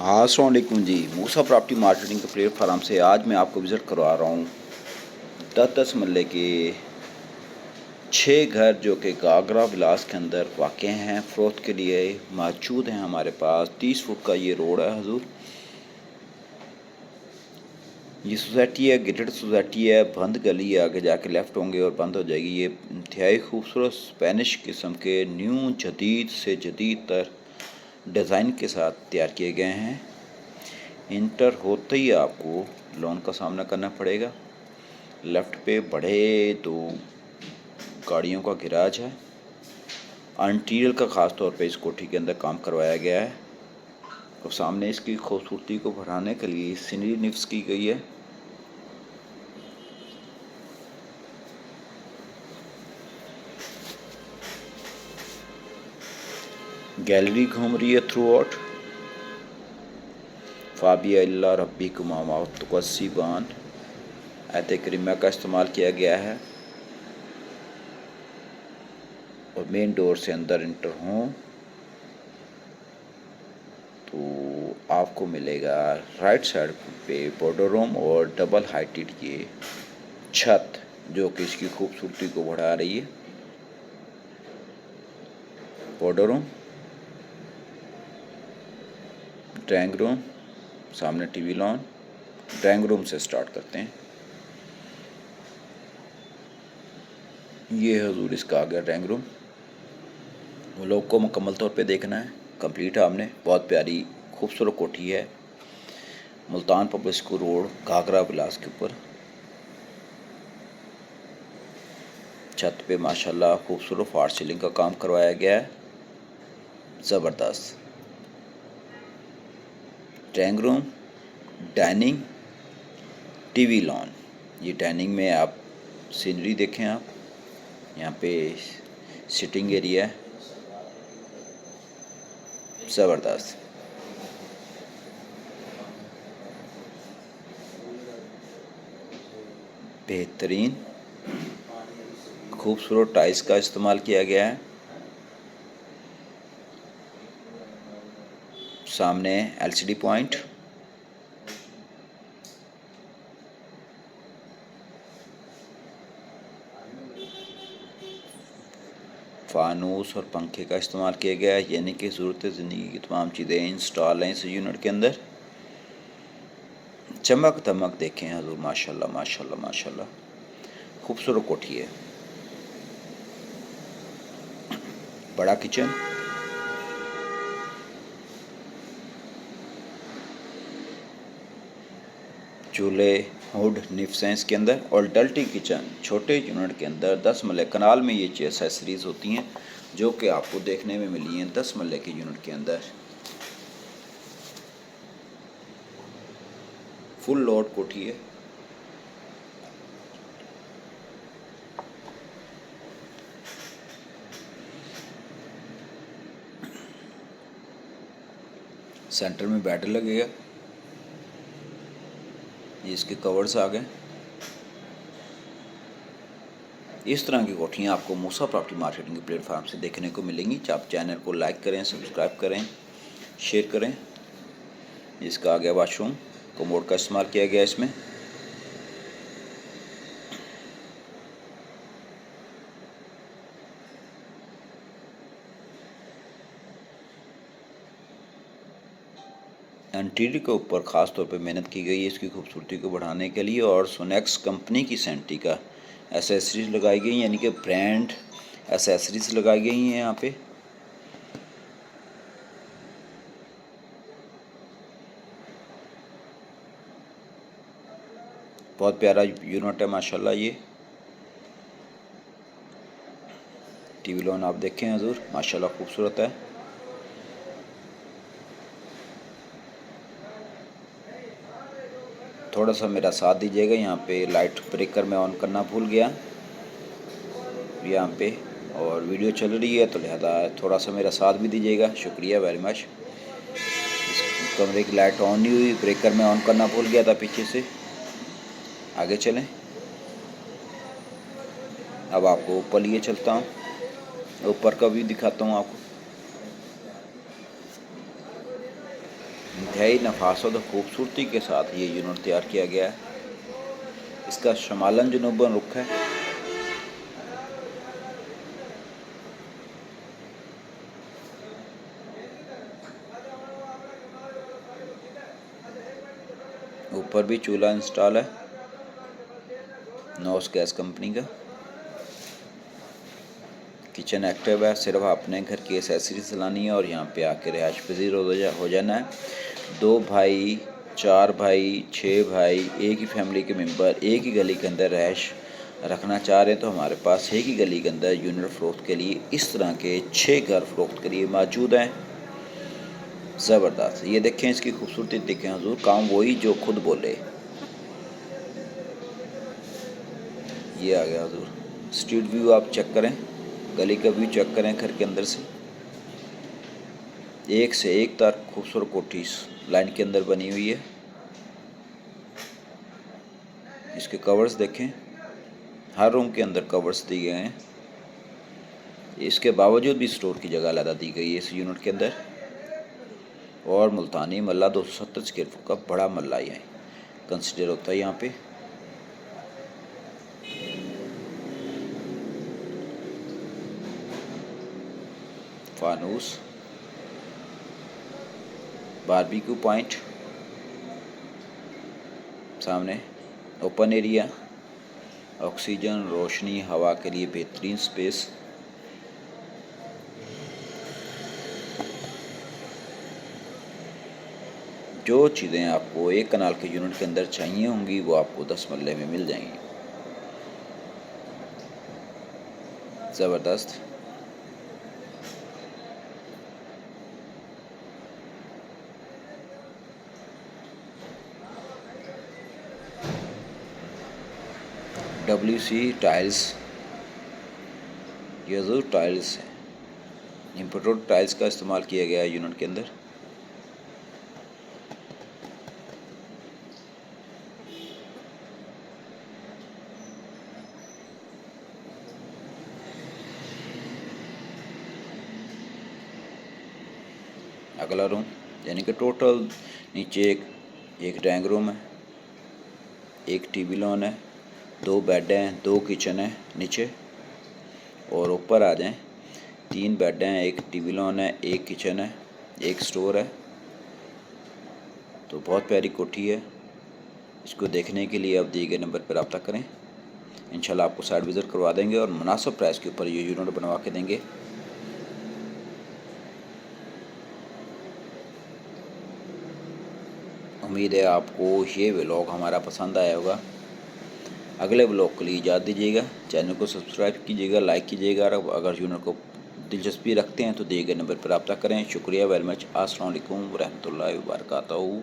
अस्सलामुअलैकुम जी। मूसा property marketing के platform से आज मैं आपको विज़िट करवा रहा हूँ 10-10 मरले के 6 घर जो कि गागरा विलास के अंदर वाक़ हैं, फ़रोख्त के लिए मौजूद हैं हमारे पास। 30 फुट का ये रोड है हजूर। ये सोसाइटी है, गेटेड सोसाइटी है, बंद गली है, आगे जाके लेफ़्ट होंगे और बंद हो जाएगी। ये इंतहाई खूबसूरत स्पेनिश किस्म के न्यू जदीद से जदीद तर डिज़ाइन के साथ तैयार किए गए हैं। इंटर होते ही आपको लोन का सामना करना पड़ेगा। लेफ़्ट पे बड़े 2 गाड़ियों का गैराज है। इंटीरियर का ख़ास तौर पे इस कोठी के अंदर काम करवाया गया है और सामने इसकी खूबसूरती को बढ़ाने के लिए सीनरी निफ्स की गई है। गैलरी घूम रही है थ्रू आउट। फ़ाबिया अल्लाह रब्बी कुमावतुकसीबान आयत करीमा का इस्तेमाल किया गया है और मेन डोर से अंदर इंटर हों तो आपको मिलेगा राइट साइड पे बॉर्डर रूम और डबल हाइटेड ये छत जो कि इसकी खूबसूरती को बढ़ा रही है। बॉर्डर रूम, ड्राइंग रूम, सामने टीवी लॉन। ड्राइंग रूम से स्टार्ट करते हैं। ये हजूर इसका आ गया ड्राइंग रूम। वो लोग को मुकम्मल तौर पे देखना है, कंप्लीट है आपने। बहुत प्यारी खूबसूरत कोठी है, Multan public school road, Ghaghra Vilas के ऊपर। छत पे माशाल्लाह खूबसूरत फॉर सीलिंग का काम करवाया गया है, ज़बरदस्त। Drawing room, dining, TV lawn. ये डाइनिंग में आप सीनरी देखें आप, यहाँ पे सिटिंग एरिया है, ज़बरदस्त। बेहतरीन खूबसूरत टाइल्स का इस्तेमाल किया गया है। सामने एलसीडी पॉइंट, फानूस और पंखे का इस्तेमाल किया गया है, यानी कि ज़रूरत ज़िंदगी की तमाम चीज़ें इंस्टॉल हैं इस यूनिट के अंदर। चमक दमक देखें हजूर, माशाल्लाह माशाल्लाह माशाल्लाह, खूबसूरत कोठी है। बड़ा किचन, चूल्हे, हुड, निफ्स हैं इसके अंदर और डल्टी किचन। छोटे यूनिट के अंदर 10 मरले कनाल में ये एक्सेसरीज़ होती हैं जो कि आपको देखने में मिली हैं 10 मरले के यूनिट के अंदर। फुल लोड कोठी है। सेंटर में बेड लगेगा। ये इसके कवर्स आ गए। इस तरह की कोठियाँ आपको मूसा प्रॉपर्टी मार्केटिंग के प्लेटफार्म से देखने को मिलेंगी। आप चैनल को लाइक करें, सब्सक्राइब करें, शेयर करें। इसका आ गया वाशरूम, कमोड का इस्तेमाल किया गया इसमें। इंटीरियर के ऊपर ख़ास तौर पे मेहनत की गई है इसकी खूबसूरती को बढ़ाने के लिए और सोनेक्स कंपनी की सेंटी का एसेसरीज लगाई गई, यानी कि ब्रांड एसेसरीज लगाई गई हैं यहाँ पे। बहुत प्यारा यूनिट है माशाल्लाह। ये टीवी लॉन आप देखें हजूर, माशाल्लाह खूबसूरत है। थोड़ा सा मेरा साथ दीजिएगा, यहाँ पे लाइट ब्रेकर में ऑन करना भूल गया यहाँ पे, और वीडियो चल रही है तो लिहाजा थोड़ा सा मेरा साथ भी दीजिएगा, शुक्रिया वेरी मच। कमरे की लाइट ऑन नहीं हुई, ब्रेकर में ऑन करना भूल गया था पीछे से। आगे चलें, अब आपको ऊपर लिए चलता हूँ, ऊपर का व्यू दिखाता हूँ आपको। इंतहाई नफासत और खूबसूरती के साथ ये यूनिट तैयार किया गया है। इसका शमालन जनूबन रुख है। ऊपर भी चूल्हा इंस्टॉल है, नॉस गैस कंपनी का। किचन एक्टिव है, सिर्फ अपने घर की एसेसरीज लानी है और यहाँ पे आके रिहाइश पजीर हो जाना है। 2 भाई, 4 भाई, 6 भाई, एक ही फैमिली के मेंबर एक ही गली के अंदर रिहाइश रखना चाह रहे हैं तो हमारे पास एक ही गली के अंदर यूनिट फ़रोख्त के लिए इस तरह के 6 घर फ़रोख्त के लिए मौजूद हैं। ज़बरदस्त। ये देखें, इसकी खूबसूरती देखें हुजूर, काम वही जो खुद बोले। ये आ गया हुजूर, स्ट्रीट व्यू आप चेक करें, गली का व्यू चेक करें घर के अंदर से। एक से एक तार खूबसूरत कोठी लाइन के अंदर बनी हुई है। इसके कवर्स देखें, हर रूम के अंदर कवर्स दिए गए हैं। इसके बावजूद भी स्टोर की जगह अलग दी गई है इस यूनिट के अंदर। और मुल्तानी मल्ला 270 स्क्वायर फुट का बड़ा मल्ला ही है कंसिडर होता है यहाँ पे। फानूस, बारबेक्यू पॉइंट, सामने ओपन एरिया, ऑक्सीजन, रोशनी, हवा के लिए बेहतरीन स्पेस। जो चीज़ें आपको एक कनाल के यूनिट के अंदर चाहिए होंगी वो आपको 10 मरले में मिल जाएंगी। ज़बरदस्त। WC टाइल्स, ये ज़रूर टाइल्स है, इम्पोर्टेड टाइल्स का इस्तेमाल किया गया है यूनिट के अंदर। अगला रूम, यानी कि टोटल नीचे एक ड्राइंग रूम है, एक टीवी लॉन है, 2 बेड हैं, 2 किचन है नीचे। और ऊपर आ जाएं, 3 बेड हैं, एक टीवी लॉन है, एक किचन है, एक स्टोर है। तो बहुत प्यारी कोठी है। इसको देखने के लिए आप दिए गए नंबर पर रब्ता करें, इंशाल्लाह आपको साइट विज़िट करवा देंगे और मुनासिब प्राइस के ऊपर ये यूनिट बनवा के देंगे। उम्मीद है आपको ये व्लॉग हमारा पसंद आया होगा। अगले व्लॉग के लिए इजाज़त दीजिएगा, चैनल को सब्सक्राइब कीजिएगा, लाइक कीजिएगा। अगर यूनिट को दिलचस्पी रखते हैं तो दिए गए नंबर पर रब्ता करें। शुक्रिया वेरी मच। अस्सलाम वालेकुम व रहमतुल्लाहि व बरकातहू।